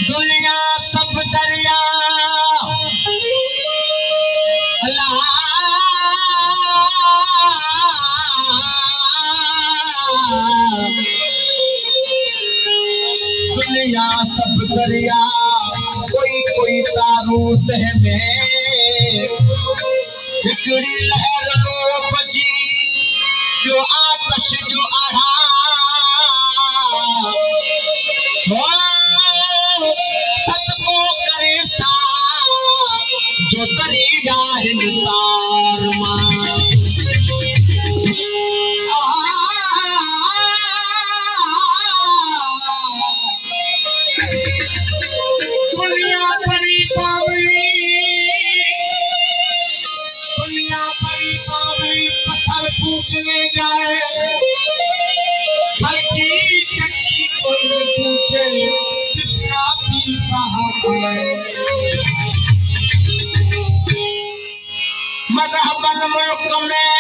दुनिया सब दरिया दुनिया सब दरिया कोई कोई तारू तह में हिकड़ी लहर लो बजी जो आतश जो आढ़ा सदको करे सा जो दरिया हिन तार मां दुनिया परी पावरी पत्थर पूछने जाए हल्की टकी कोई न पूछे जिसका पीछा है मजहबन मुल्क में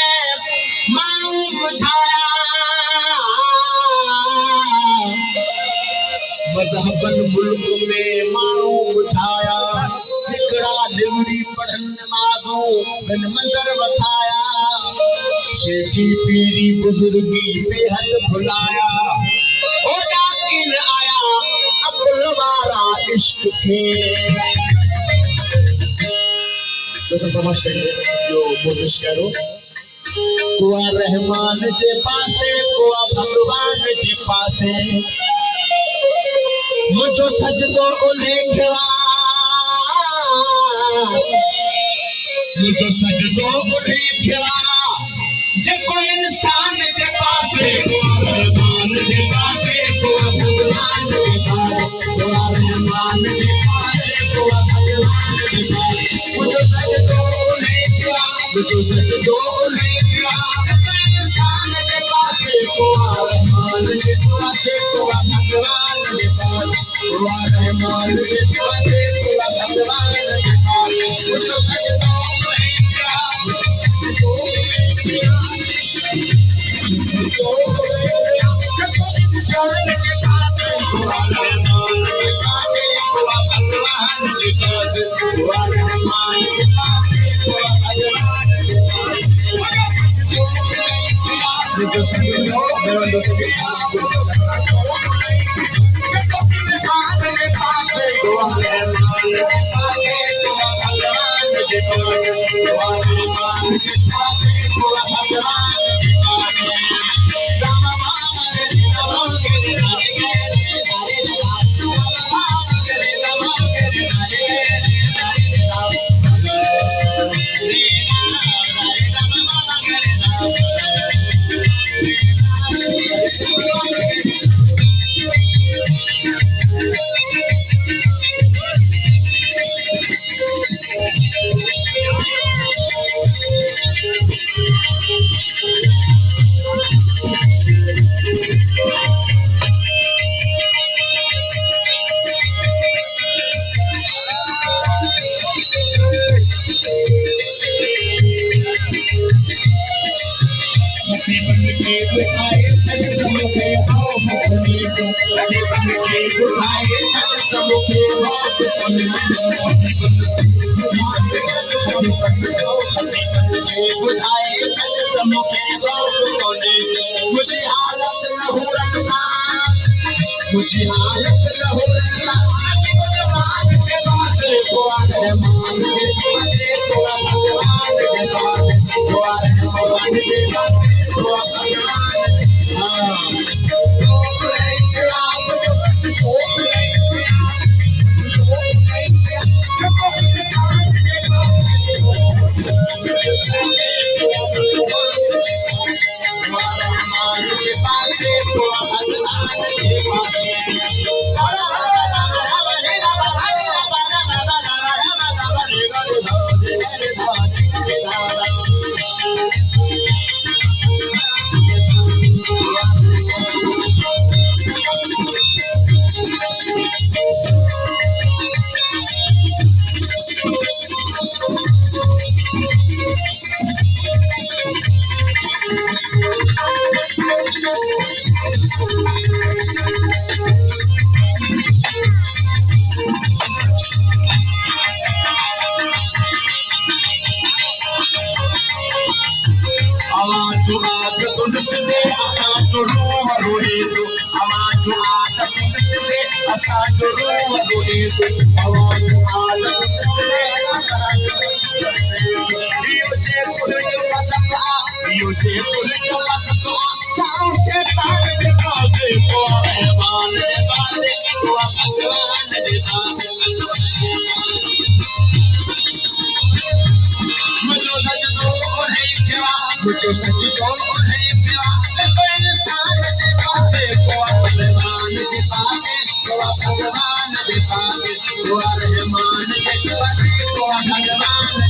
मालूम बुझाया मजहबन मुल्क में मालूम बुझाया हिकड़ा लिवड़ी पढ़न नमाजों बिन मंदिर वसाया शेठी पीरी बुजुर्गी बेहद भुलाया ओ डाकिन आया अकुल वाला इश्क के दोस्तों तमाश करिए जो मोदिश करो कुआ रहमान जे पासे कुआ भगवान जे पासे मुझो सजदो उलेखवा मुझो सजदो उलेखवा जेको इंसान जे पासे कुआ रहमान जे पासे कुआ भगवान जे पासे कुआ रहमान जे पासे कुआ भगवान जे पासे मुझो सजदो उलेखवा मुझो सजदो उलेखवा इंसान जे पासे कुआ रहमान जे पासे कुआ भगवान जे पासे कुआ रहमान जे पासे कुआ भगवान जे पासे मुझो सजदो उलेखवा मुझे हालत न हो भगवान के पास कुआ रहमान के पास कुआ भगवान के पास कुआ रहमान के पास कुआ भगवान के पास आग उनस दे असां जो रूह रोए थो आवाज़ आग उनस दे असां जो रूह रोए थो आवाज़ आग उनस दे असां जो रूह रोए थो इहो जे तुंहिंजो मज़हब आहे इहो जे तुंहिंजो मज़हब आहे गांव शैतान जे पासे को रहमान जे पासे को भगवान जे पासे मुझो सजदो ओढ़े पिया मुझो सजदो ओढ़े पिया कोई इंसान जे पासे को भगवान जे पासे को भगवान जे पासे को रहमान जे पासे को भगवान